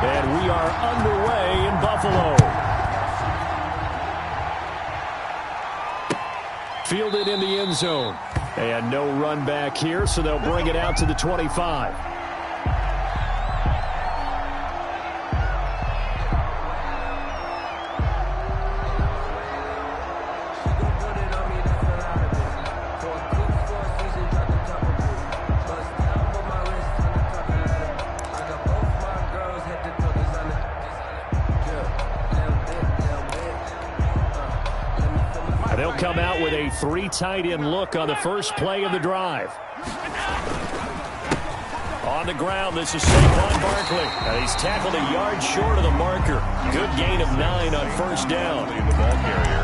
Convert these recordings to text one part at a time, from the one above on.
And we are underway in Buffalo. Fielded in the end zone. And no run back here, so they'll bring it out to the 25. They'll come out with a 3 tight end look on the first play of the drive. On the ground, this is Saquon Barkley. And he's tackled a yard short of the marker. Good gain of 9 on first down.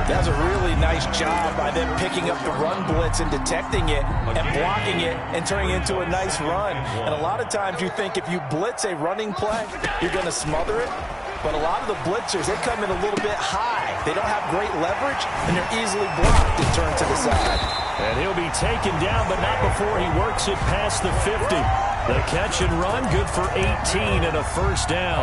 That's a really nice job by them picking up the run blitz and detecting it and blocking it and turning it into a nice run. And a lot of times you think if you blitz a running play, you're going to smother it. But a lot of the blitzers, they come in a little bit high. They don't have great leverage, and they're easily blocked and turned to the side. And he'll be taken down, but not before he works it past the 50. The catch and run, good for 18 and a first down.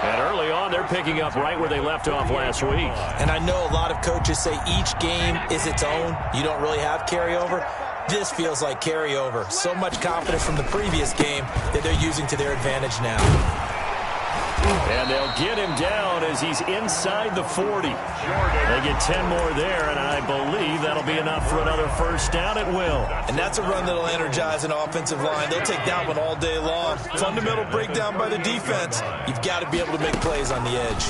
And early on, they're picking up right where they left off last week. And I know a lot of coaches say each game is its own. You don't really have carryover. This feels like carryover. So much confidence from the previous game that they're using to their advantage now. And they'll get him down as he's inside the 40. They get 10 more there, and I believe that'll be enough for another first down. It will. And that's a run that'll energize an offensive line. They'll take that one all day long. Fundamental breakdown by the defense. You've got to be able to make plays on the edge.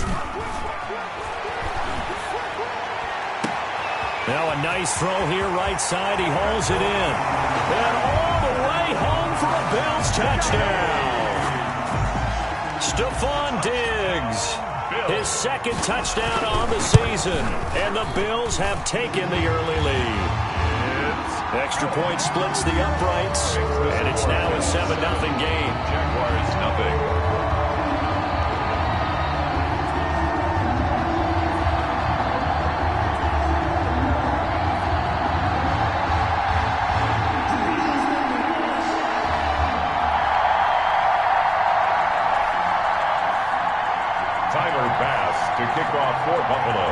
Now a nice throw here right side. He hauls it in. And all the way home for a Bills touchdown. Stephon Diggs, his second touchdown on the season, and the Bills have taken the early lead. Extra point splits the uprights, and it's now a 7-0 game. Jaguars nothing. To kick off for Buffalo.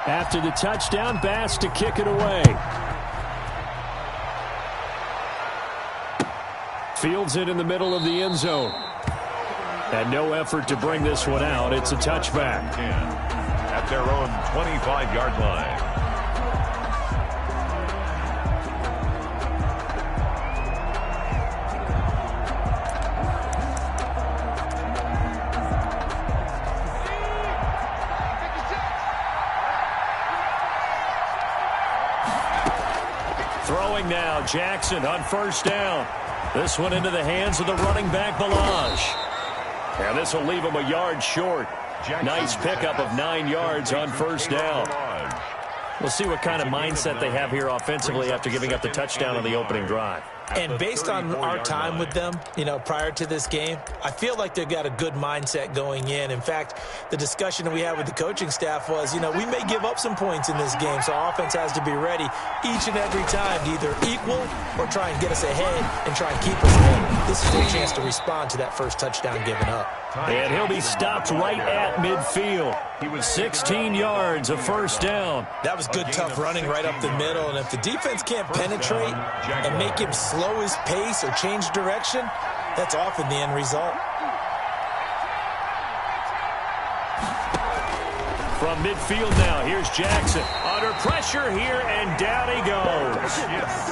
After the touchdown, Bass to kick it away. Fields it in the middle of the end zone. And no effort to bring this one out. It's a touchback. At their own 25-yard line. Throwing now, Jackson on first down. This one into the hands of the running back, Balaj. And this will leave him a yard short. Nice pickup of 9 yards on first down. We'll see what kind of mindset they have here offensively after giving up the touchdown on the opening drive. And based on our time with them, prior to this game, I feel like they've got a good mindset going in. In fact, the discussion that we had with the coaching staff was, we may give up some points in this game, so our offense has to be ready each and every time to either equal or try and get us ahead and try and keep us ahead. This is their chance to respond to that first touchdown given up. And he'll be stopped right at midfield. He was 16 yards, a first down. That was good, tough running right up the middle. And if the defense can't penetrate and make him slow his pace or change direction, that's often the end result. From midfield now, here's Jackson. Under pressure here, and down he goes.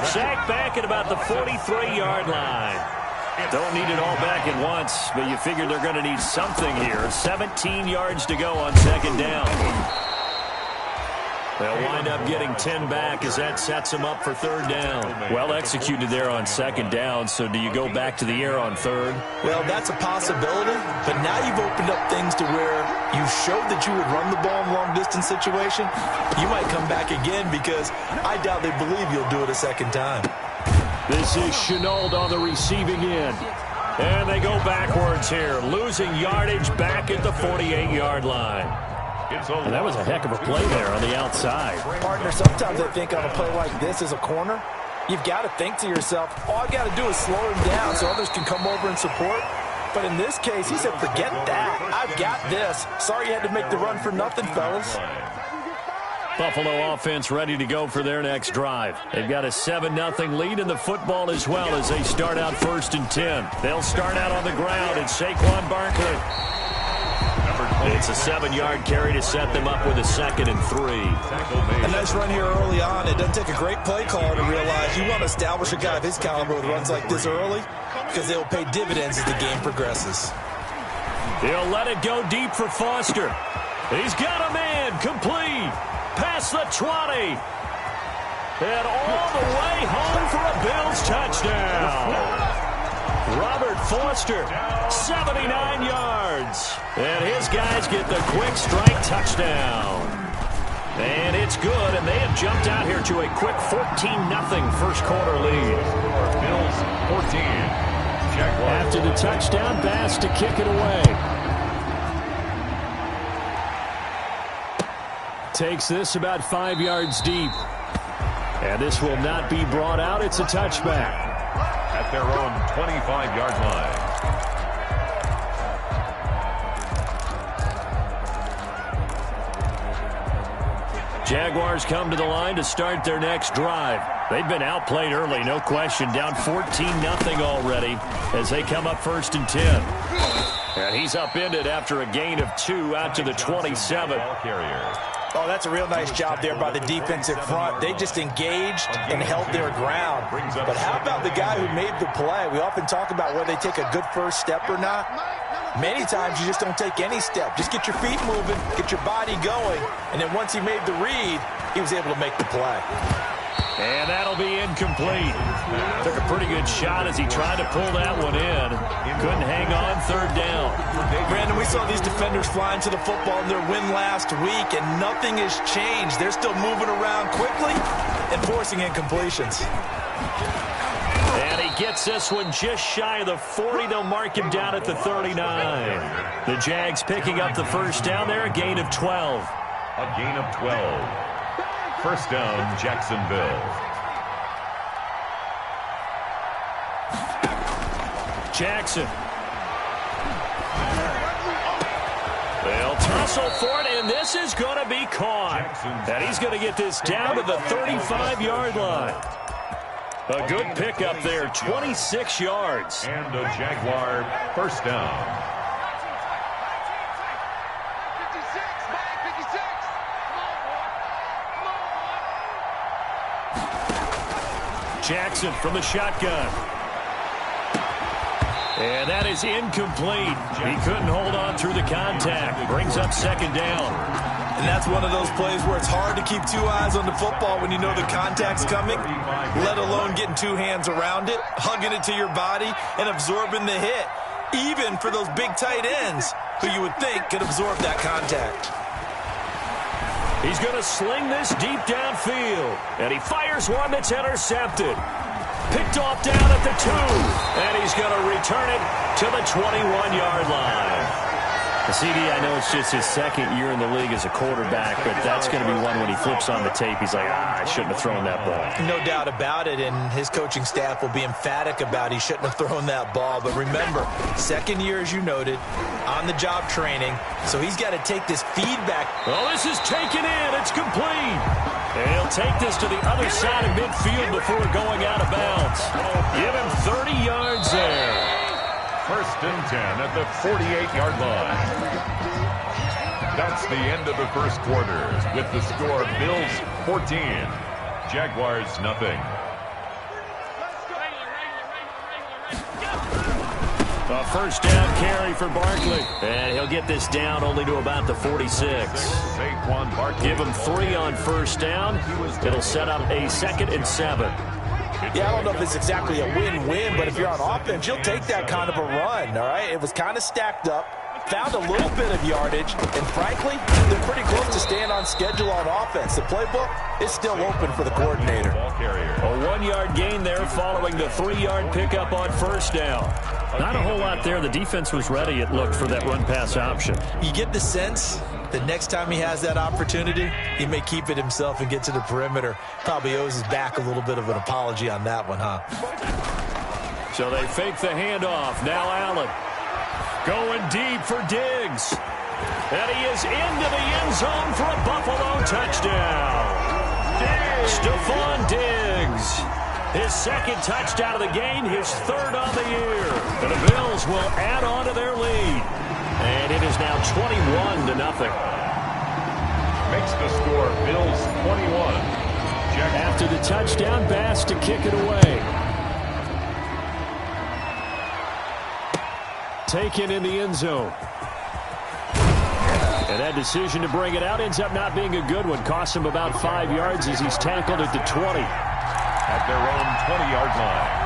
Sacked back at about the 43-yard line. Don't need it all back at once, but you figure they're going to need something here. 17 yards to go on second down. They'll wind up getting 10 back as that sets them up for third down. Well executed there on second down, so do you go back to the air on third? Well, that's a possibility, but now you've opened up things to where you showed that you would run the ball in long-distance situation. You might come back again because I doubt they believe you'll do it a second time. This is Chenault on the receiving end. And they go backwards here, losing yardage back at the 48-yard line. And that was a heck of a play there on the outside. Partner, sometimes I think on a play like this as a corner, You've got to think to yourself, all I've got to do is slow him down so others can come over and support. But in this case, he said, forget that. I've got this. Sorry you had to make the run for nothing, fellas. Buffalo offense ready to go for their next drive. They've got a 7-0 lead in the football as well as they start out 1st and 10. They'll start out on the ground. It's Saquon Barkley. It's a 7-yard carry to set them up with a 2nd and 3. A nice run here early on. It doesn't take a great play caller to realize you want to establish a guy of his caliber with runs like this early because they will pay dividends as the game progresses. He'll let it go deep for Foster. He's got a man complete. Past the 20. And all the way home for a Bills touchdown. Robert Foster, 79 yards. And his guys get the quick strike touchdown. And it's good, and they have jumped out here to a quick 14-0 first quarter lead. Bills 14. Jaguars. After the touchdown pass to kick it away. Takes this about 5 yards deep. And this will not be brought out. It's a touchback. At their own 25-yard line. Jaguars come to the line to start their next drive. They've been outplayed early, no question. Down 14-0 already as they come up 1st and 10. And he's upended after a gain of 2 out to the 27. Oh, that's a real nice job there by the defensive front. They just engaged and held their ground. But how about the guy who made the play? We often talk about whether they take a good first step or not. Many times you just don't take any step. Just get your feet moving, get your body going, and then once he made the read, he was able to make the play. And that'll be incomplete. Took a pretty good shot as he tried to pull that one in. Couldn't hang on 3rd down. Brandon, we saw these defenders flying to the football in their win last week, and nothing has changed. They're still moving around quickly and forcing incompletions. And he gets this one just shy of the 40. They'll mark him down at the 39. The Jags picking up the first down there, a gain of 12. A gain of 12. First down, Jacksonville. Jackson. They'll tussle for it, and this is going to be caught. And he's going to get this down to the 35-yard line. A good pickup there, 26 yards. And a Jaguar first down. Jackson from the shotgun. And that is incomplete. He couldn't hold on through the contact. Brings up 2nd down. And that's one of those plays where it's hard to keep 2 eyes on the football when you know the contact's coming, let alone getting 2 hands around it, hugging it to your body, and absorbing the hit, even for those big tight ends who you would think could absorb that contact. He's going to sling this deep downfield. And he fires one that's intercepted. Picked off down at the 2. And he's going to return it to the 21-yard line. CD, I know it's just his 2nd year in the league as a quarterback, but that's going to be one when he flips on the tape. He's like, I shouldn't have thrown that ball. No doubt about it, and his coaching staff will be emphatic about he shouldn't have thrown that ball. But remember, 2nd year, as you noted, on-the-job training, so he's got to take this feedback. Oh, this is taken in. It's complete. And he'll take this to the other side of midfield before going out of bounds. Give him 30 yards there. First and 10 at the 48-yard line. That's the end of the first quarter with the score Bills 14, Jaguars nothing. A first down carry for Barkley. And he'll get this down only to about the 46. Saquon Barkley. Give him 3 on first down. It'll set up a 2nd and 7. Yeah, I don't know if it's exactly a win-win, but if you're on offense, you'll take that kind of a run, all right? It was kind of stacked up, found a little bit of yardage, and frankly, they're pretty close to staying on schedule on offense. The playbook is still open for the coordinator. A 1-yard gain there following the 3-yard pickup on first down. Not a whole lot there. The defense was ready, it looked, for that run-pass option. You get the sense The next time he has that opportunity, he may keep it himself and get to the perimeter. Probably owes his back a little bit of an apology on that one, huh? So they fake the handoff. Now Allen going deep for Diggs. And he is into the end zone for a Buffalo touchdown. Stephon Diggs. His second touchdown of the game, his third on the year. And the Bills will add on to their lead. And it is now 21-0. Makes the score Bills 21. After the touchdown, Bass to kick it away. Taken in the end zone. And that decision to bring it out ends up not being a good one. Costs him about 5 yards as he's tackled at the 20. At their own 20-yard line.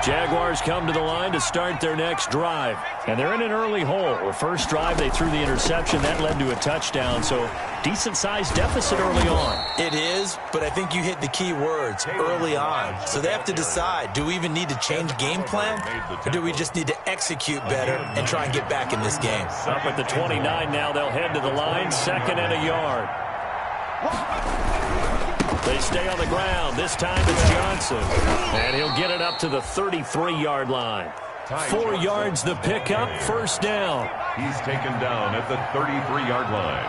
Jaguars come to the line to start their next drive. And they're in an early hole. The first drive, they threw the interception. That led to a touchdown. So decent-sized deficit early on. It is, but I think you hit the key words, early on. So they have to decide, do we even need to change game plan? Or do we just need to execute better and try and get back in this game? Up at the 29 now, they'll head to the line. 2nd and a yard. They stay on the ground. This time it's Johnson. And he'll get it up to the 33-yard line. 4 yards the pickup, first down. He's taken down at the 33-yard line.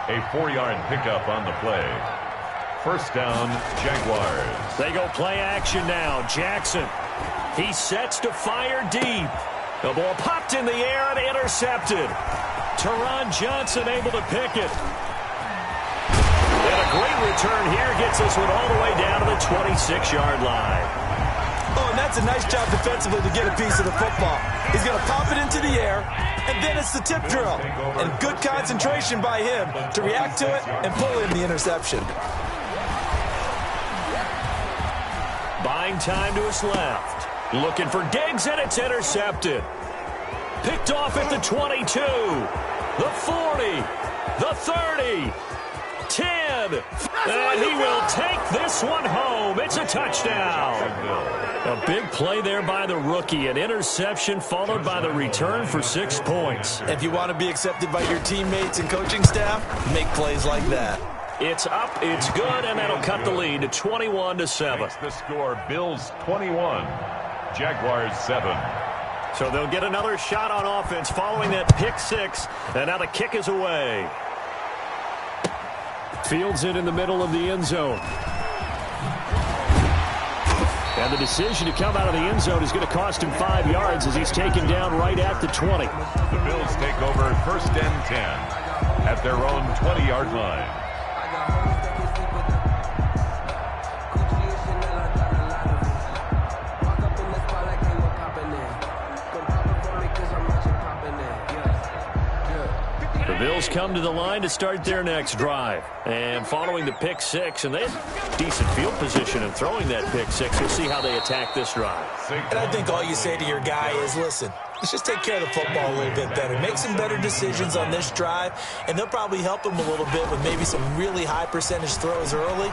A 4-yard pickup on the play. First down, Jaguars. They go play action now. Jackson. He sets to fire deep. The ball popped in the air and intercepted. Teron Johnson able to pick it. And a great return here gets this one all the way down to the 26-yard line. Oh, and that's a nice job defensively to get a piece of the football. He's going to pop it into the air, and then it's the tip drill. And good concentration by him to react to it and pull in the interception. Buying time to his left. Looking for Diggs, and it's intercepted. Picked off at the 22, the 40, the 30, 10, and he will take this one home. It's a touchdown. A big play there by the rookie. An interception followed by the return for 6 points. If you want to be accepted by your teammates and coaching staff, make plays like that. It's up, it's good, and that'll cut the lead to 21-7. Makes the score Bills 21, Jaguars 7. So they'll get another shot on offense following that pick 6, and now the kick is away. Fields it in the middle of the end zone. And the decision to come out of the end zone is going to cost him 5 yards as he's taken down right at the 20. The Bills take over 1st and 10 at their own 20-yard line. The Bills come to the line to start their next drive. And following the pick 6, and they have decent field position in throwing that pick 6. We'll see how they attack this drive. And I think all you say to your guy is, listen, let's just take care of the football a little bit better. Make some better decisions on this drive, and they'll probably help him a little bit with maybe some really high percentage throws early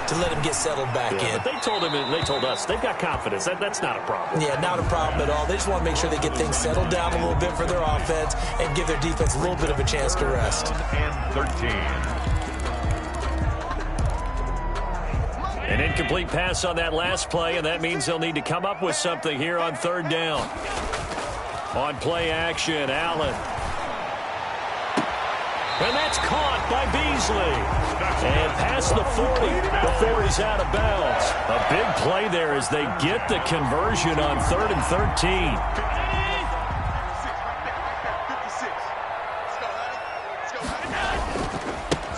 to let him get settled back in. But they told him, and they told us, they've got confidence. That's not a problem. Yeah, not a problem at all. They just want to make sure they get things settled down a little bit for their offense and give their defense a little bit of a chance to rest. And 13. An incomplete pass on that last play, and that means they'll need to come up with something here on 3rd down. On play action, Allen. And that's caught by Beasley. And past the 40 before he's out of bounds. A big play there as they get the conversion on 3rd and 13.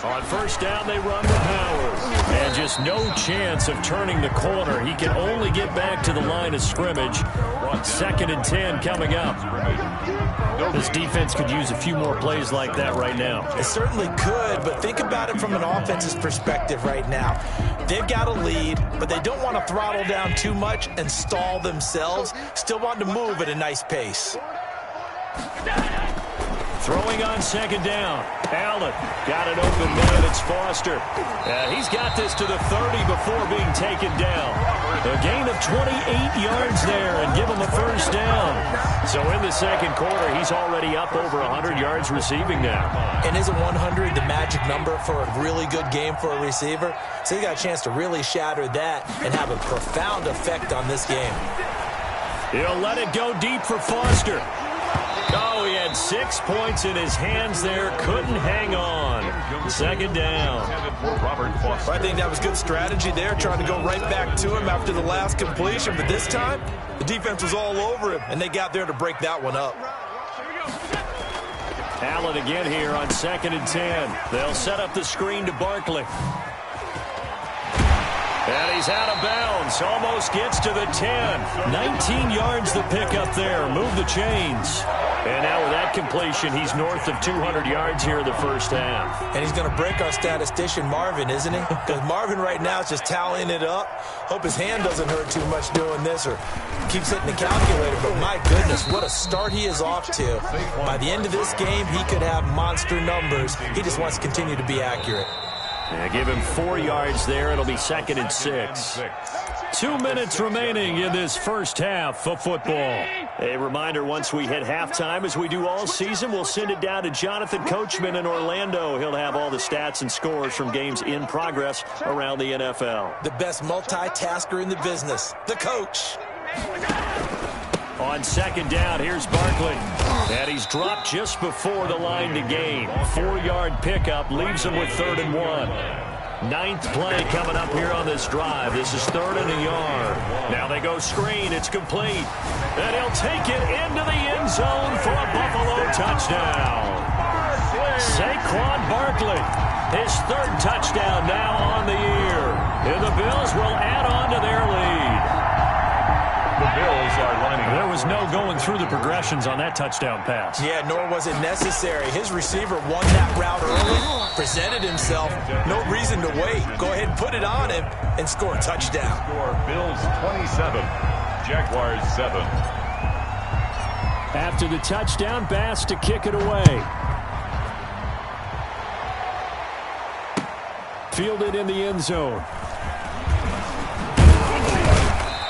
On 1st down, they run to Powers. And just no chance of turning the corner. He can only get back to the line of scrimmage. 2nd and 10 coming up. This defense could use a few more plays like that right now. It certainly could, but think about it from an offense's perspective right now. They've got a lead, but they don't want to throttle down too much and stall themselves. Still want to move at a nice pace. Throwing on 2nd down. Allen got it open man. It's Foster. He's got this to the 30 before being taken down. A gain of 28 yards there and give him a first down. So in the second quarter, he's already up over 100 yards receiving now. And isn't 100 the magic number for a really good game for a receiver? So he got a chance to really shatter that and have a profound effect on this game. He'll let it go deep for Foster. Oh, he had 6 points in his hands there. Couldn't hang on. Second down. I think that was good strategy there, trying to go right back to him after the last completion. But this time, the defense was all over him, and they got there to break that one up. Allen again here on 2nd and 10. They'll set up the screen to Barkley. And he's out of bounds. Almost gets to the 10. 19 yards the pickup there. Move the chains. And now with that completion, he's north of 200 yards here in the first half. And he's going to break our statistician, Marvin, isn't he? Because Marvin right now is just tallying it up. Hope his hand doesn't hurt too much doing this or keeps hitting the calculator. But my goodness, what a start he is off to. By the end of this game, he could have monster numbers. He just wants to continue to be accurate. Yeah, give him 4 yards there. It'll be 2nd and 6. 2 minutes remaining in this first half of football. A reminder, once we hit halftime, as we do all season, we'll send it down to Jonathan Coachman in Orlando. He'll have all the stats and scores from games in progress around the NFL. The best multitasker in the business, the coach. On 2nd down, here's Barkley. And he's dropped just before the line to gain. 4-yard pickup leaves him with 3rd and 1. 9th play coming up here on this drive. This is 3rd and a yard. Now they go screen. It's complete. And he'll take it into the end zone for a Buffalo touchdown. Saquon Barkley, his 3rd touchdown now on the year. And the Bills will add on to their lead. The Bills are lining up. There was no going through the progressions on that touchdown pass. Yeah, nor was it necessary. His receiver won that route early, presented himself. No reason to wait. Go ahead and put it on him and score a touchdown. Score Bills 27, Jaguars 7. After the touchdown, Bass to kick it away. Fielded in the end zone.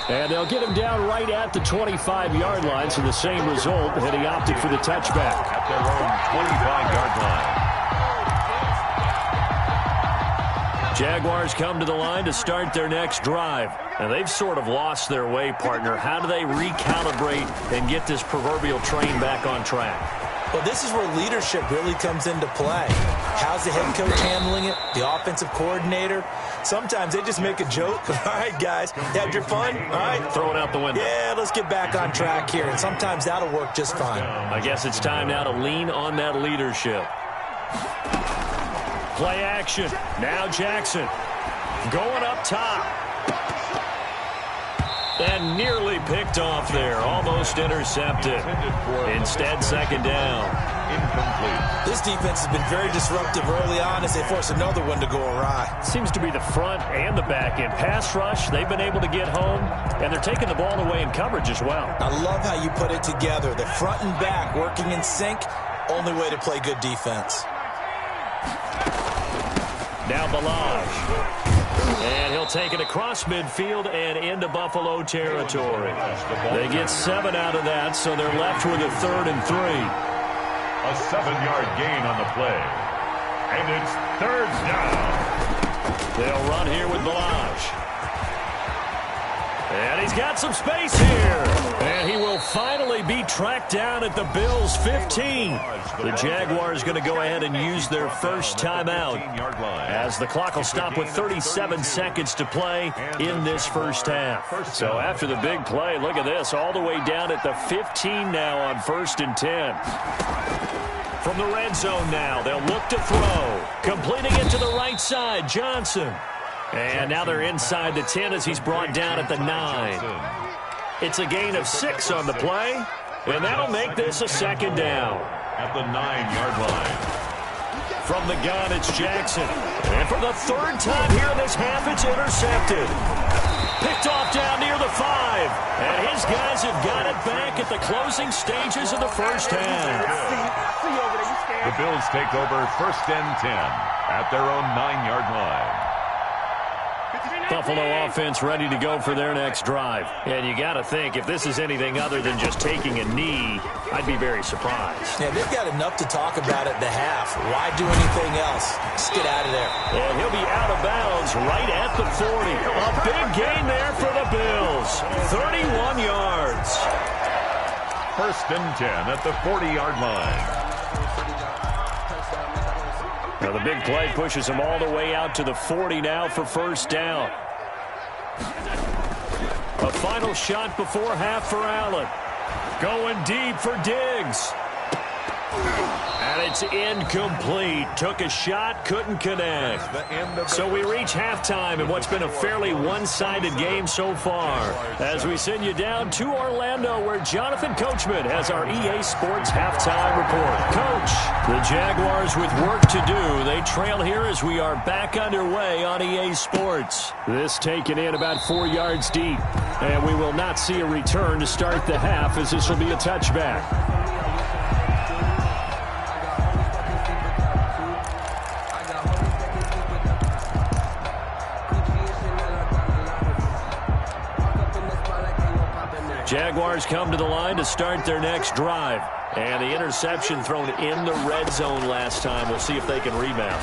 And they'll get him down right at the 25-yard line, so the same result, and he opted for the touchback. At their own 25-yard line. Jaguars come to the line to start their next drive. And they've sort of lost their way, partner. How do they recalibrate and get this proverbial train back on track? Well, this is where leadership really comes into play. How's the head coach handling it? The offensive coordinator? Sometimes they just make a joke. All right, guys, you had your fun? All right. Throw it out the window. Yeah, let's get back on track here. And sometimes that'll work just fine. I guess it's time now to lean on that leadership. Play action. Now Jackson going up top. And nearly picked off there. Almost intercepted. Instead, 2nd down. Incomplete. This defense has been very disruptive early on as they force another one to go awry. Seems to be the front and the back end. Pass rush, they've been able to get home, and they're taking the ball away in coverage as well. I love how you put it together. The front and back working in sync. Only way to play good defense. Now Balaj. And he'll take it across midfield and into Buffalo territory. They get 7 out of that, so they're left with a 3rd and 3. A 7-yard gain on the play. And it's 3rd down. They'll run here with Balaj. And he's got some space here. And he will finally be tracked down at the Bills' 15. The Jaguars going to go ahead and use their first timeout as the clock will stop with 37 seconds to play in this first half. So after the big play, look at this, all the way down at the 15 now on 1st and 10. From the red zone now, they'll look to throw. Completing it to the right side, Johnson. And now they're inside the 10 as he's brought down at the 9. It's a gain of 6 on the play, and that'll make this a 2nd down. At the 9-yard line. From the gun, it's Jackson. And for the 3rd time here in this half, it's intercepted. Picked off down near the 5. And his guys have got it back at the closing stages of the first half. The Bills take over 1st and 10 at their own 9-yard line. Buffalo offense ready to go for their next drive. And you got to think, if this is anything other than just taking a knee, I'd be very surprised. Yeah, they've got enough to talk about at the half. Why do anything else? Just get out of there. And he'll be out of bounds right at the 40. A big gain there for the Bills. 31 yards. 1st and 10 at the 40-yard line. Now the big play pushes him all the way out to the 40 now for 1st down. A final shot before half for Allen. Going deep for Diggs. And it's incomplete. Took a shot, couldn't connect. So we reach halftime in what's been a fairly one-sided game so far. As we send you down to Orlando, where Jonathan Coachman has our EA Sports halftime report. Coach, the Jaguars with work to do. They trail here as we are back underway on EA Sports. This taken in about 4 yards deep. And we will not see a return to start the half, as this will be a touchback. Jaguars come to the line to start their next drive. And the interception thrown in the red zone last time. We'll see if they can rebound.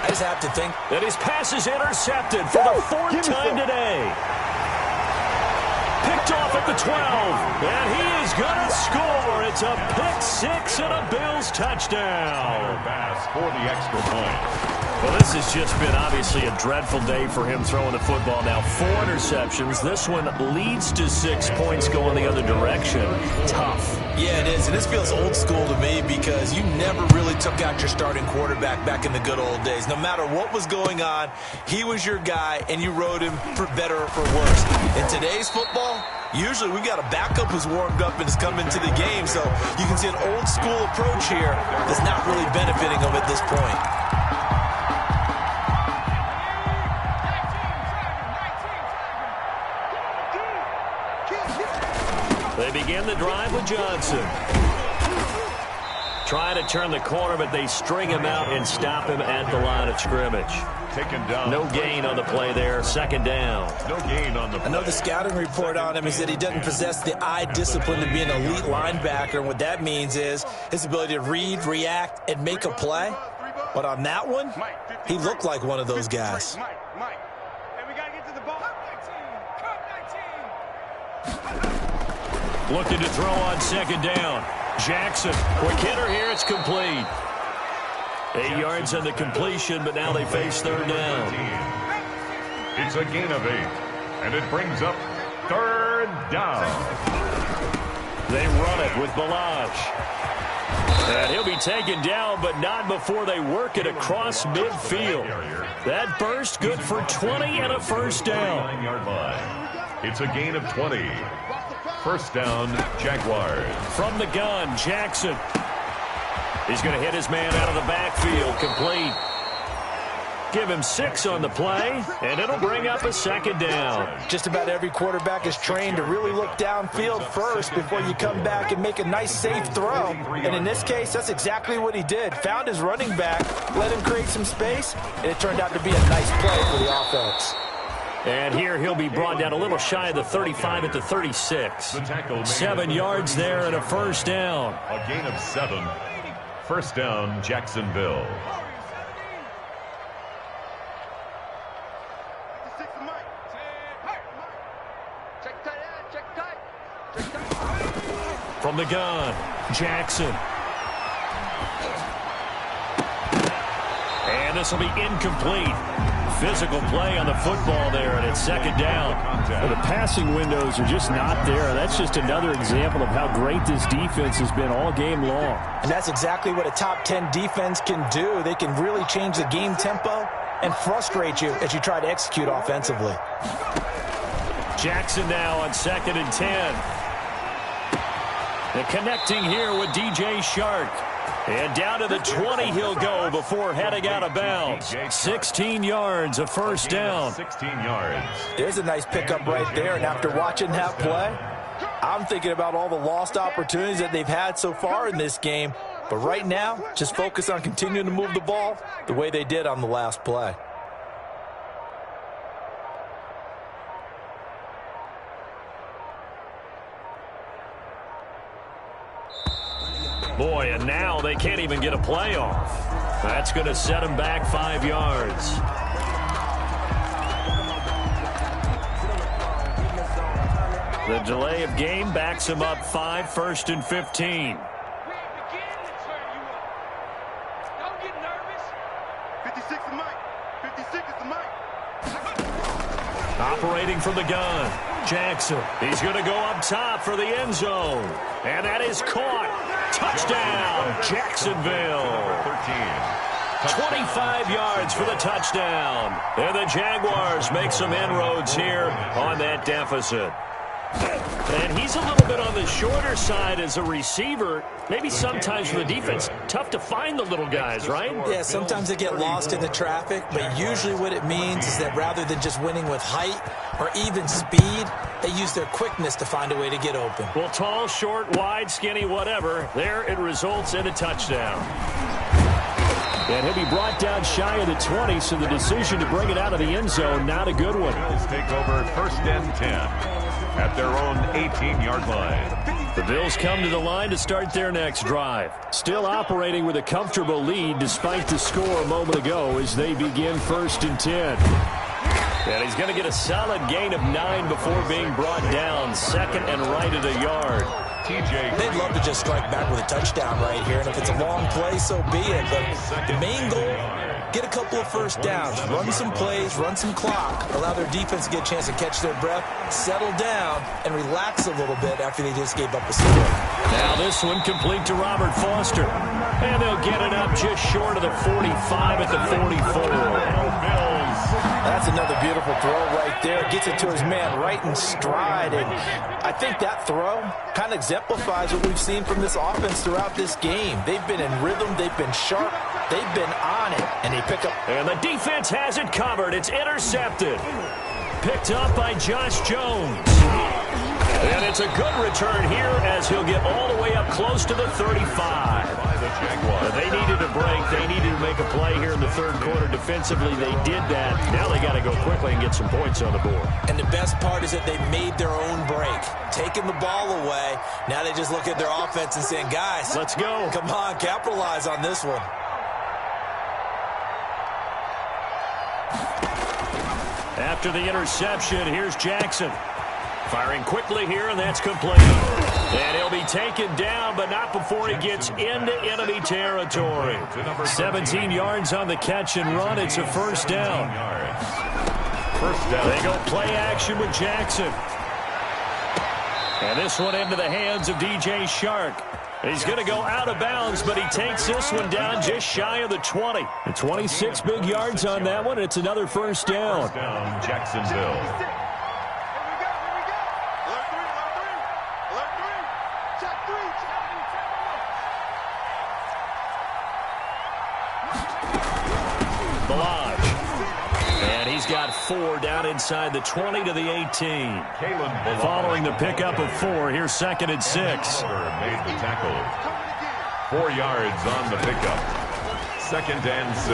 I just have to think that his pass is intercepted for the 4th time today. Picked off at the 12. And he is going to score. It's a pick-6 and a Bills touchdown. Pass for the extra point. Well, this has just been obviously a dreadful day for him throwing the football. Now 4 interceptions. This one leads to 6 points going the other direction. Tough. Yeah, it is. And this feels old school to me because you never really took out your starting quarterback back in the good old days. No matter what was going on, he was your guy, and you rode him for better or for worse. In today's football, usually we got a backup who's warmed up and has come into the game. So you can see an old school approach here that's not really benefiting him at this point. They begin the drive with Johnson. Trying to turn the corner, but they string him out and stop him at the line of scrimmage. Taken down. No gain on the play there. 2nd down. No gain on the play. I know the scouting report on him is that he doesn't possess the eye discipline to be an elite linebacker. And what that means is his ability to read, react, and make a play. But on that one, he looked like one of those guys. Looking to throw on 2nd down. Jackson, quick hitter here, it's complete. 8 yards on the completion, but now they face 3rd down. It's a gain of 8, and it brings up 3rd down. They run it with Balazs. And he'll be taken down, but not before they work it across midfield. That burst good for 20 and a 1st down. 9-yard line. It's a gain of 20. 1st down, Jaguars. From the gun, Jackson. He's going to hit his man out of the backfield. Complete. Give him 6 on the play, and it'll bring up a 2nd down. Just about every quarterback is trained to really look downfield first before you come back and make a nice, safe throw. And in this case, that's exactly what he did. Found his running back, let him create some space, and it turned out to be a nice play for the offense. And here he'll be brought down a little shy of the 35 at the 36. 7 yards there and a 1st down. A gain of 7. 1st down, Jacksonville. From the gun, Jackson. And this will be incomplete. Physical play on the football there, and it's 2nd down. Well, the passing windows are just not there. That's just another example of how great this defense has been all game long. And that's exactly what a top 10 defense can do. They can really change the game tempo and frustrate you as you try to execute offensively. Jackson now on 2nd and 10. The connecting here with DJ Shark. And down to the 20 he'll go before heading out of bounds. 16 yards, a 1st down. 16 yards. There's a nice pickup right there, and after watching that play, I'm thinking about all the lost opportunities that they've had so far in this game. But right now, just focus on continuing to move the ball the way they did on the last play. Boy, and now they can't even get a playoff. That's going to set them back 5 yards. The delay of game backs him up 5, 1st and 15. Operating from the gun, Jackson. He's going to go up top for the end zone. And that is caught. Touchdown, Jacksonville. 25 yards for the touchdown. And the Jaguars make some inroads here on that deficit. And he's a little bit on the shorter side as a receiver. Maybe sometimes for the defense, tough to find the little guys, right? Yeah, sometimes they get lost in the traffic, but usually what it means is that rather than just winning with height or even speed, they use their quickness to find a way to get open. Well, tall, short, wide, skinny, whatever, there it results in a touchdown. And he'll be brought down shy of the 20, so the decision to bring it out of the end zone, not a good one. Bills take over 1st and 10 at their own 18-yard line. The Bills come to the line to start their next drive. Still operating with a comfortable lead despite the score a moment ago as they begin 1st and 10. And he's going to get a solid gain of 9 before being brought down. 2nd and right at a yard. They'd love to just strike back with a touchdown right here, and if it's a long play, so be it. But the main goal, get a couple of first downs, run some plays, run some clock, allow their defense to get a chance to catch their breath, settle down, and relax a little bit after they just gave up a score. Now this one complete to Robert Foster. And they'll get it up just short of the 45 at the 44. That's another beautiful throw right there. Gets it to his man right in stride. And I think that throw kind of exemplifies what we've seen from this offense throughout this game. They've been in rhythm. They've been sharp. They've been on it. And they pick up. And the defense has it covered. It's intercepted. Picked up by Josh Jones. And it's a good return here as he'll get all the way up close to the 35. They needed a break. They needed to make a play here in the 3rd quarter. Defensively, they did that. Now they got to go quickly and get some points on the board. And the best part is that they made their own break. Taking the ball away. Now they just look at their offense and saying, guys, let's go. Come on, capitalize on this one. After the interception, here's Jackson. Firing quickly here, and that's complete. And he'll be taken down, but not before he gets into enemy territory. 17 yards on the catch and run. It's a 1st down. They go play action with Jackson. And this one into the hands of DJ Shark. He's going to go out of bounds, but he takes this one down just shy of the 20. And 26 big yards on that one. It's another 1st down. 1st down, Jacksonville. And he's got 4 down inside the 20 to the 18. Following the pickup of 4, here's 2nd and 6. Made the tackle. 4 yards on the pickup. 2nd and 6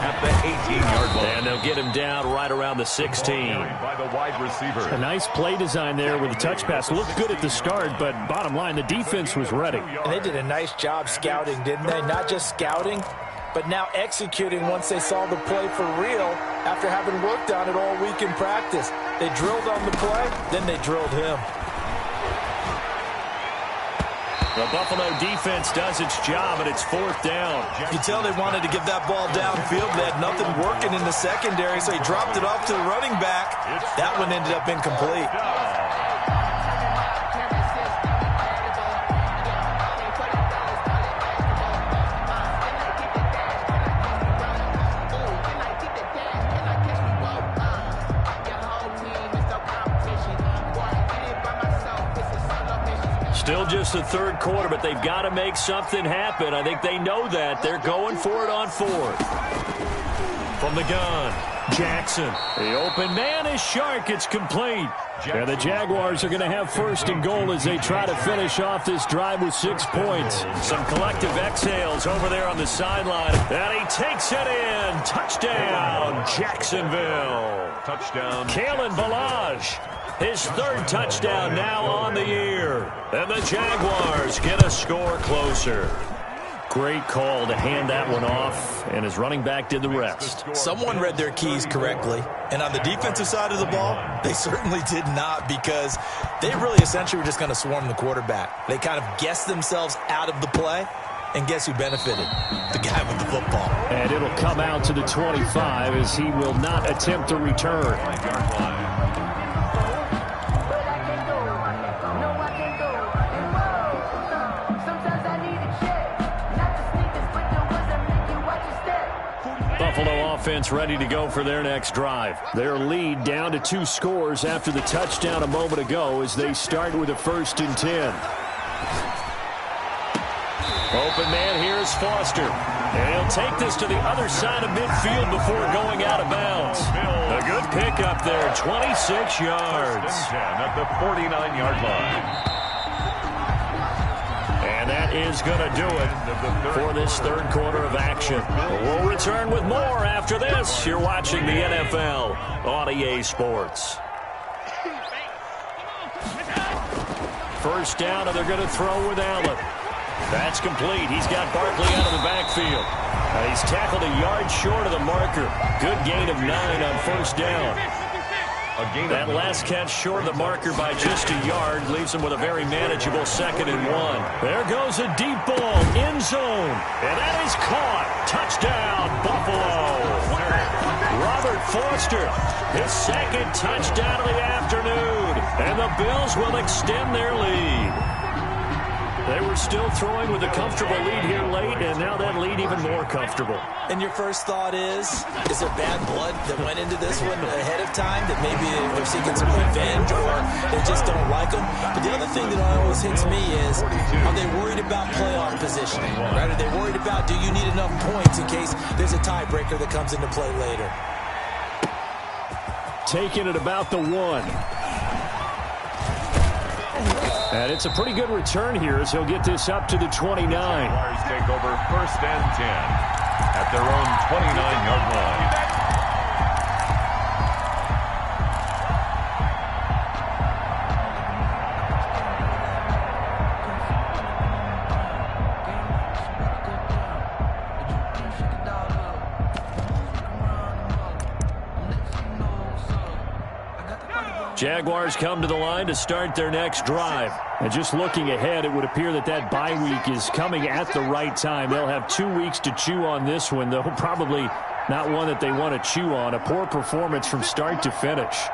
at the 18-yard line. And they'll get him down right around the 16. By the wide receiver. A nice play design there with the touch pass. Looked good at the start, but bottom line, the defense was ready. And they did a nice job scouting, didn't they? Not just scouting, but now executing once they saw the play for real after having worked on it all week in practice. They drilled on the play, then they drilled him. The Buffalo defense does its job, and it's 4th down. You can tell they wanted to get that ball downfield. They had nothing working in the secondary, so he dropped it off to the running back. That one ended up incomplete. Still just the 3rd quarter, but they've got to make something happen. I think they know that. They're going for it on 4th. From the gun, Jackson. The open man is Shark. It's complete. And the Jaguars are going to have 1st and goal as they try to finish off this drive with 6 points. Some collective exhales over there on the sideline. And he takes it in. Touchdown, Jacksonville. Touchdown. Kalen Ballage. His third touchdown now on the year. And the Jaguars get a score closer. Great call to hand that one off, and his running back did the rest. Someone read their keys correctly, and on the defensive side of the ball, they certainly did not, because they really essentially were just going to swarm the quarterback. They kind of guessed themselves out of the play, and guess who benefited? The guy with the football. And it'll come out to the 25 as he will not attempt a return. Buffalo offense ready to go for their next drive. Their lead down to 2 scores after the touchdown a moment ago as they start with a 1st and 10. Open man, here's Foster. And he'll take this to the other side of midfield before going out of bounds. A good pickup there, 26 yards. 10 at the 49-yard line. And that is going to do it for this third quarter of action. We'll return with more after this. You're watching the NFL on EA Sports. First down, and they're going to throw with Allen. That's complete. He's got Barkley out of the backfield. He's tackled a yard short of the marker. Good gain of 9 on first down. That last catch short of the marker by just a yard leaves him with a very manageable 2nd and 1. There goes a deep ball, end zone, and that is caught. Touchdown, Buffalo. Robert Foster, his 2nd touchdown of the afternoon, and the Bills will extend their lead. They were still throwing with a comfortable lead here late, and now that lead even more comfortable. And your first thought is there bad blood that went into this one ahead of time, that maybe they're seeking some revenge or they just don't like them? But the other thing that always hits me is, are they worried about playoff positioning? Right? Are they worried about, do you need enough points in case there's a tiebreaker that comes into play later? Taking it about the 1. And it's a pretty good return here as he'll get this up to the 29. Jaguars take over 1st and 10 at their own 29-yard line. Jaguars come to the line to start their next drive. And just looking ahead, it would appear that that bye week is coming at the right time. They'll have 2 weeks to chew on this one, though probably not one that they want to chew on. A poor performance from start to finish.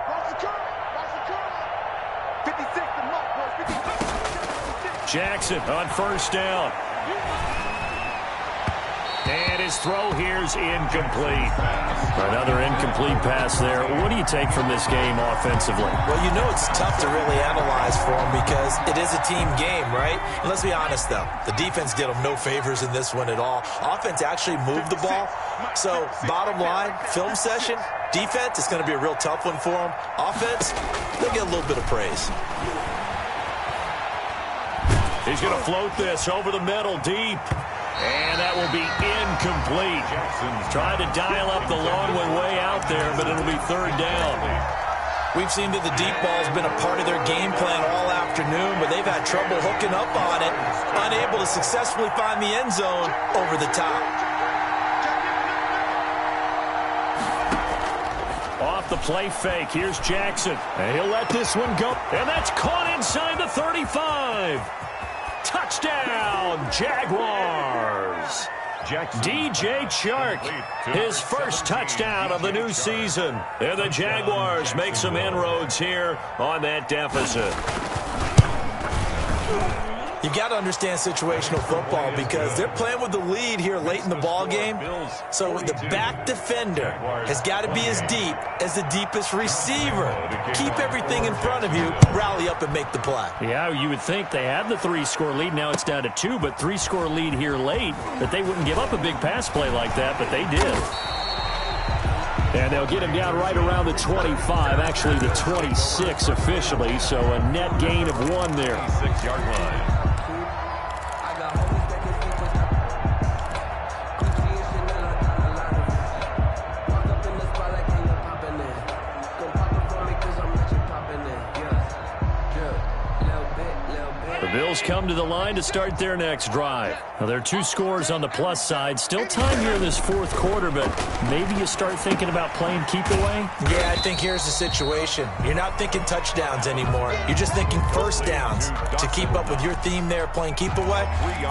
Jackson on first down. And his throw here's incomplete. Another incomplete pass there. What do you take from this game offensively? Well, you know it's tough to really analyze for them because it is a team game, right? And let's be honest, though. The defense did them no favors in this one at all. Offense actually moved the ball. So, bottom line, film session, defense, it's going to be a real tough one for them. Offense, they'll get a little bit of praise. He's going to float this over the middle deep. And that will be incomplete. Trying to dial up the long one way out there, but it'll be 3rd down. We've seen that the deep ball's been a part of their game plan all afternoon, but they've had trouble hooking up on it, unable to successfully find the end zone over the top. Off the play fake, here's Jackson. And he'll let this one go. And that's caught inside the 35. Touchdown, Jaguars. DJ Chark, his first touchdown of the new season. And the Jaguars make some inroads here on that deficit. You got to understand situational football because they're playing with the lead here late in the ball game. So the back defender has got to be as deep as the deepest receiver. Keep everything in front of you, rally up and make the play. Yeah, you would think they had the 3-score lead. Now it's down to 2, but 3-score lead here late, that they wouldn't give up a big pass play like that, but they did. And they'll get him down right around the 25, actually the 26 officially, so a net gain of 1 there. 6-yard line. Bills come to the line to start their next drive. Now, there are 2 scores on the plus side. Still time here in this fourth quarter, but maybe you start thinking about playing keep away? Yeah, I think here's the situation. You're not thinking touchdowns anymore. You're just thinking first downs. To keep up with your theme there, playing keep away,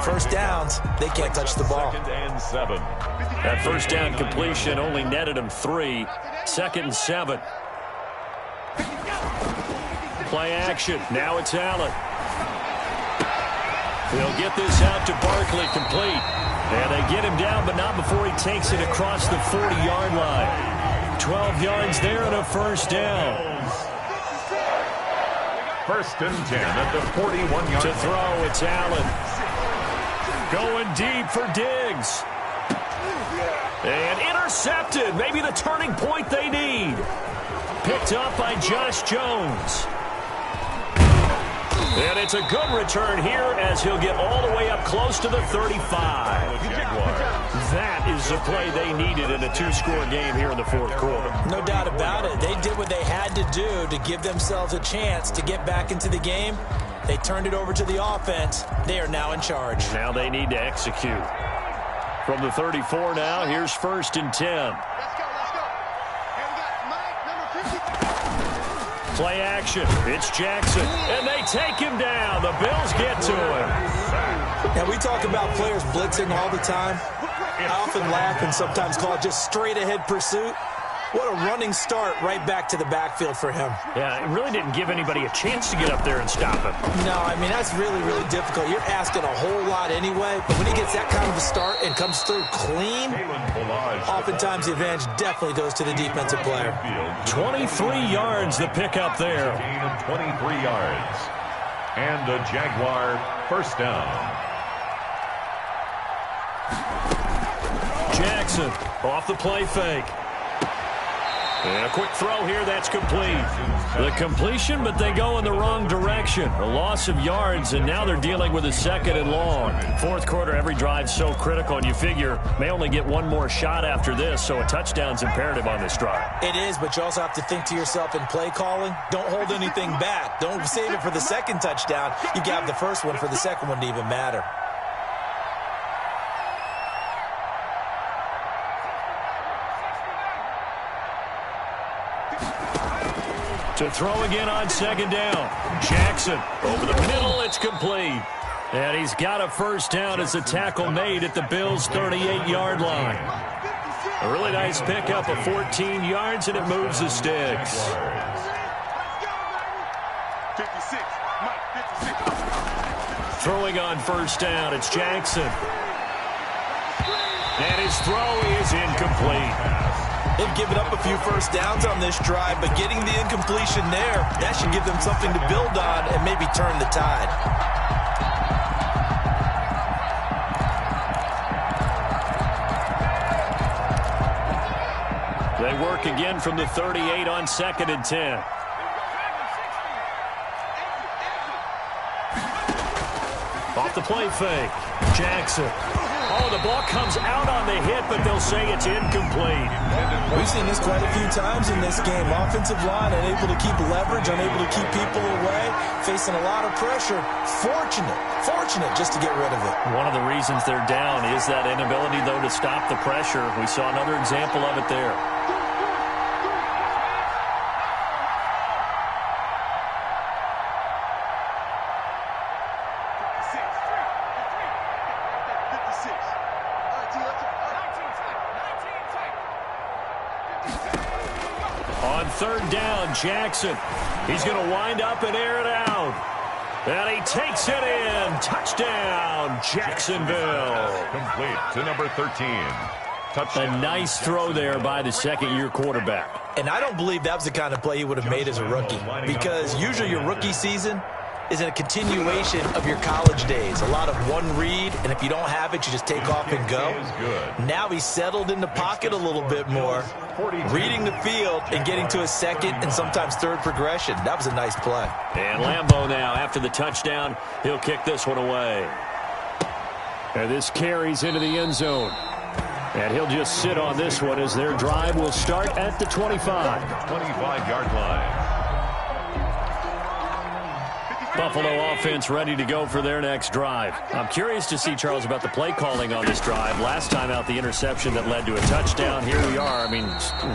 first downs, they can't touch the ball. That first down completion only netted him 3. 2nd and 7. Play action. Now it's Allen. They'll get this out to Barkley, complete. And they get him down, but not before he takes it across the 40-yard line. 12 yards there and a first down. 1st and 10 at the 41-yard. To throw, it's Allen. Going deep for Diggs. And intercepted. Maybe the turning point they need. Picked up by Josh Jones. And it's a good return here as he'll get all the way up close to the 35. That is the play they needed in a 2-score game here in the fourth quarter. No doubt about it. They did what they had to do to give themselves a chance to get back into the game. They turned it over to the offense. They are now in charge. Now they need to execute. From the 34 now, here's 1st and 10. Play action. It's Jackson. And they take him down. The Bills get to him. Now, we talk about players blitzing all the time. I often laugh and sometimes call it just straight-ahead pursuit. What a running start right back to the backfield for him. Yeah, it really didn't give anybody a chance to get up there and stop him. No, I mean, that's really, really difficult. You're asking a whole lot anyway, but when he gets that kind of a start and comes through clean, oftentimes the advantage definitely goes to the defensive player. 23 yards the pickup there. Gain of 23 yards. And a Jaguar first down. Jackson off the play fake. And a quick throw here, that's complete. The completion, but they go in the wrong direction. A loss of yards, and now they're dealing with a 2nd and long. Fourth quarter, every drive's so critical, and you figure may only get one more shot after this, so a touchdown's imperative on this drive. It is, but you also have to think to yourself in play calling, don't hold anything back. Don't save it for the 2nd touchdown. You got the first one for the 2nd one to even matter. To throw again on 2nd down. Jackson over the middle. It's complete. And he's got a first down as the tackle made at the Bills' 38-yard line. A really nice pickup of 14 yards, and it moves the sticks. Throwing on first down, it's Jackson. And his throw is incomplete. They've given up a few first downs on this drive, but getting the incompletion there, that should give them something to build on and maybe turn the tide. They work again from the 38 on 2nd and 10. Off the play fake. Jackson. Oh, the ball comes out on the hit, but they'll say it's incomplete. We've seen this quite a few times in this game. Offensive line unable to keep leverage, unable to keep people away, facing a lot of pressure. Fortunate just to get rid of it. One of the reasons they're down is that inability, though, to stop the pressure. We saw another example of it there. On 3rd down, Jackson. He's going to wind up and air it out. And he takes it in. Touchdown, Jacksonville. Complete to number 13. Touchdown. A nice throw there by the 2nd-year quarterback. And I don't believe that was the kind of play he would have made as a rookie, because usually your rookie season is a continuation of your college days. A lot of one read, and if you don't have it, you just take off and go. Now he's settled in the pocket a little bit more, reading the field and getting to a 2nd and sometimes 3rd progression. That was a nice play. And Lambeau now, after the touchdown, he'll kick this one away. And this carries into the end zone. And he'll just sit on this one as their drive will start at the 25. 25-yard line. Buffalo offense ready to go for their next drive. I'm curious to see, Charles, about the play calling on this drive. Last time out, the interception that led to a touchdown. Here we are. I mean,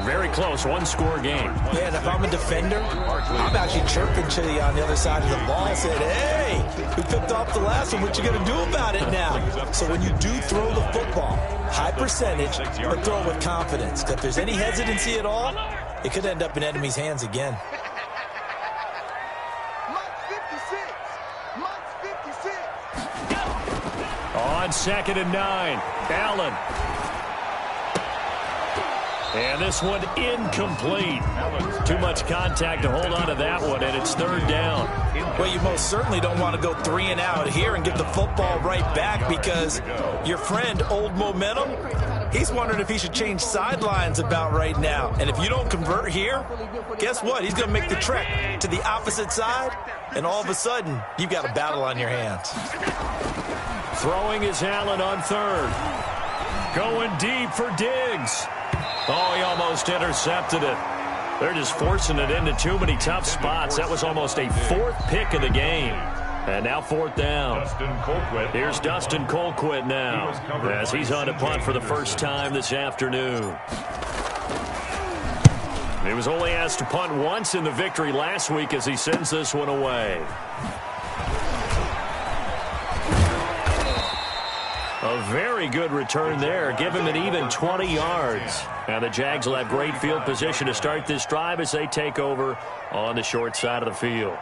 very close, one-score game. Yeah, and if I'm a defender, I'm actually chirping to you on the other side of the ball. I said, hey, we picked off the last one. What you going to do about it now? So when you do throw the football, high percentage, but throw it with confidence. If there's any hesitancy at all, it could end up in enemy's hands again. On 2nd and 9, Allen. And this one incomplete. Too much contact to hold on to that one, and it's 3rd down. Well, you most certainly don't want to go 3 and out here and give the football right back, because your friend, Old Momentum, he's wondering if he should change sidelines about right now. And if you don't convert here, guess what? He's going to make the trek to the opposite side, and all of a sudden, you've got a battle on your hands. Throwing is Allen on 3rd. Going deep for Diggs. Oh, he almost intercepted it. They're just forcing it into too many tough spots. That was almost a 4th pick of the game. And now 4th down. Here's Dustin Colquitt now, as he's on to punt for the first time this afternoon. He was only asked to punt once in the victory last week as he sends this one away. A very good return there. Give him an even 20 yards. Now the Jags will have great field position to start this drive as they take over on the short side of the field.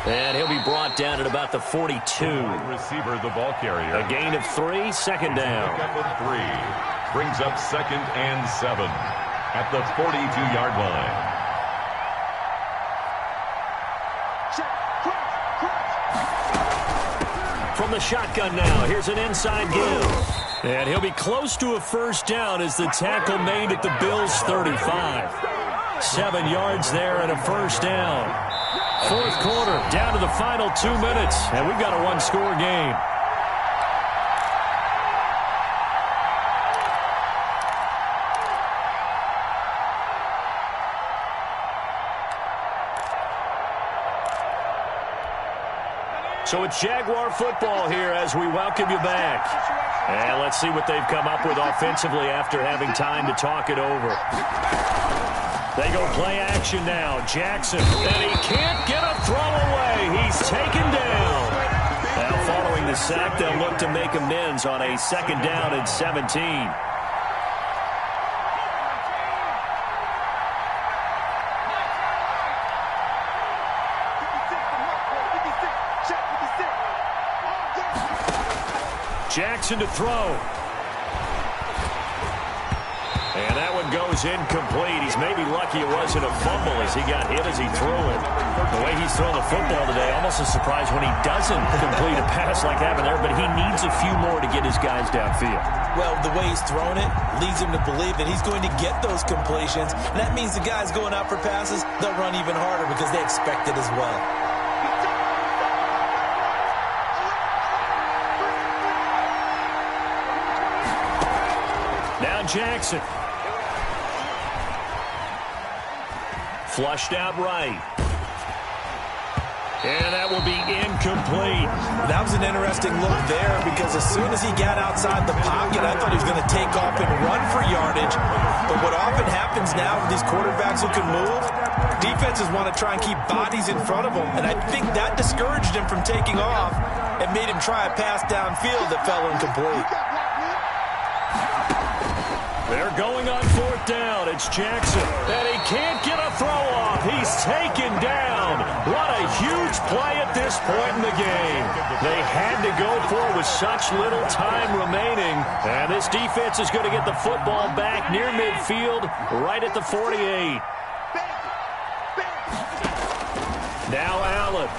And he'll be brought down at about the 42. Receiver, the ball carrier. A gain of 3, 2nd down. Pickup of 3. Brings up 2nd and 7 at the 42-yard line. From the shotgun now, here's an inside give. And he'll be close to a 1st down as the tackle made at the Bills' 35. 7 yards there and a 1st down. 4th quarter, down to the final 2 minutes, and we've got a one-score game. So it's Jaguar football here as we welcome you back. And let's see what they've come up with offensively after having time to talk it over. They go play action now. Jackson, and he can't get a throw away. He's taken down. Now following the sack, they'll look to make amends on a 2nd down and 17. Jackson to throw. And that one goes incomplete. He's maybe lucky it wasn't a fumble as he got hit as he threw it. The way he's thrown the football today, almost a surprise when he doesn't complete a pass like that there, but he needs a few more to get his guys downfield. Well, the way he's thrown it leads him to believe that he's going to get those completions. And that means the guys going out for passes, they'll run even harder because they expect it as well. Now Jackson. Flushed out right. And that will be incomplete. That was an interesting look there because as soon as he got outside the pocket, I thought he was going to take off and run for yardage. But what often happens now with these quarterbacks who can move, defenses want to try and keep bodies in front of them. And I think that discouraged him from taking off and made him try a pass downfield that fell incomplete. They're going on 4th down. It's Jackson. And he can't get a throw off. He's taken down. What a huge play at this point in the game. They had to go for it with such little time remaining. And this defense is going to get the football back near midfield, right at the 48. Now Allen.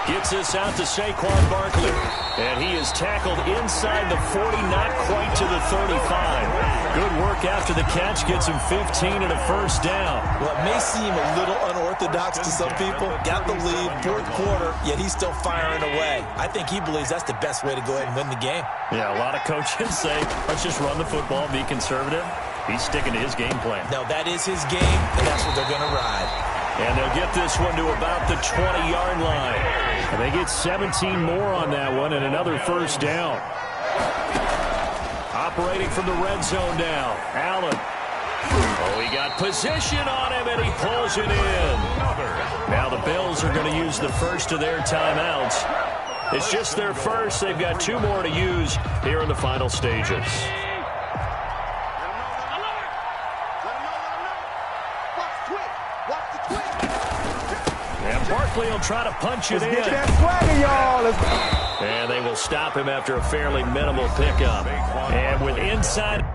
Gets this out to Saquon Barkley. And he is tackled inside the 40, not quite to the 35. Good work work after the catch gets him 15 and a first down. Well, it may seem a little unorthodox to some people. Got the lead, fourth quarter, yet he's still firing away. I think he believes that's the best way to go ahead and win the game. Yeah, a lot of coaches say, let's just run the football, be conservative. He's sticking to his game plan. No, that is his game, and that's what they're going to ride. And they'll get this one to about the 20-yard line. And they get 17 more on that one and another first down. Operating from the red zone now. Allen. Oh, he got position on him, and he pulls it in. Now the Bills are going to use the first of their timeouts. It's just their first. They've got 2 more to use here in the final stages. And Barkley will try to punch it in. Get that swagger, y'all. And they will stop him after a fairly minimal pickup. And with inside... Two.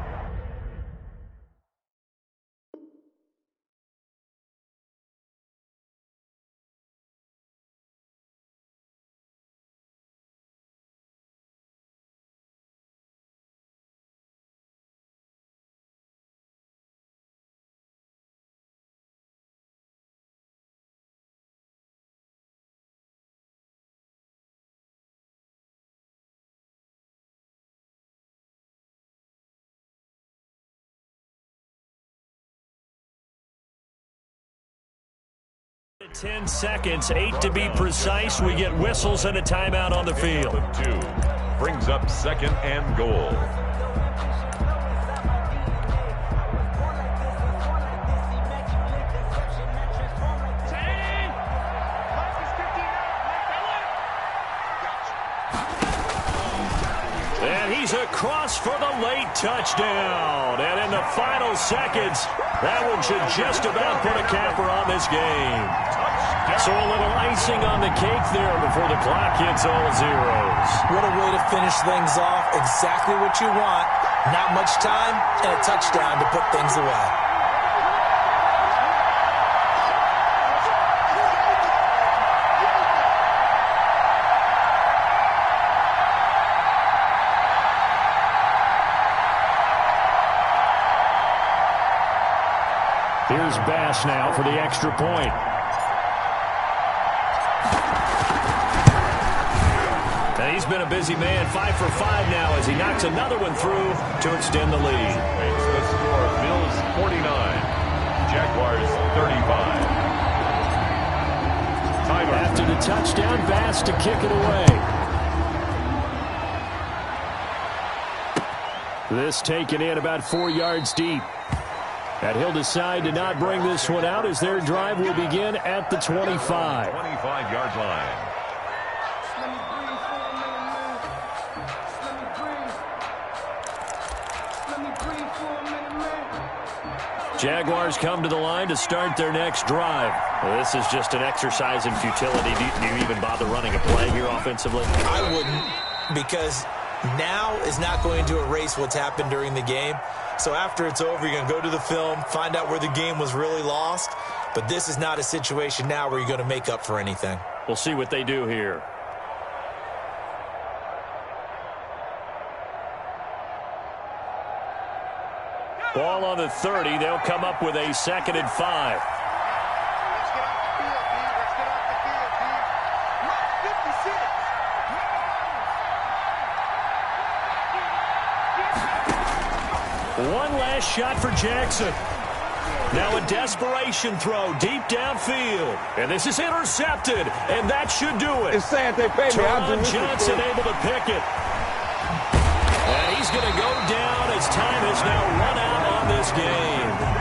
10 seconds, 8 to be precise. We get whistles and a timeout on the field. 2 brings up second and goal. And he's across for the late touchdown. And in the final seconds, that one should just about put a capper on this game. So a little icing on the cake there before the clock hits all zeros. What a way to finish things off. Exactly what you want. Not much time and a touchdown to put things away. Here's Bass now for the extra point. And he's been a busy man, 5 for 5 now as he knocks another one through to extend the lead. Makes the score Bills 49, Jaguars 35. Timer. After the touchdown, Bass to kick it away. This taken in about 4 yards deep. And he'll decide to not bring this one out as their drive will begin at the 25. 25-yard line. Jaguars come to the line to start their next drive. Well, this is just an exercise in futility. Do you even bother running a play here offensively? I wouldn't, because now is not going to erase what's happened during the game. So after it's over, you're going to go to the film, find out where the game was really lost. But this is not a situation now where you're going to make up for anything. We'll see what they do here. Ball on the 30. They'll come up with a 2nd and 5. One last shot for Jackson. Now a desperation throw deep downfield. And this is intercepted, and that should do it. It's sad they paid me. Teron Johnson able to pick it. And he's going to go down as time has now run out on this game.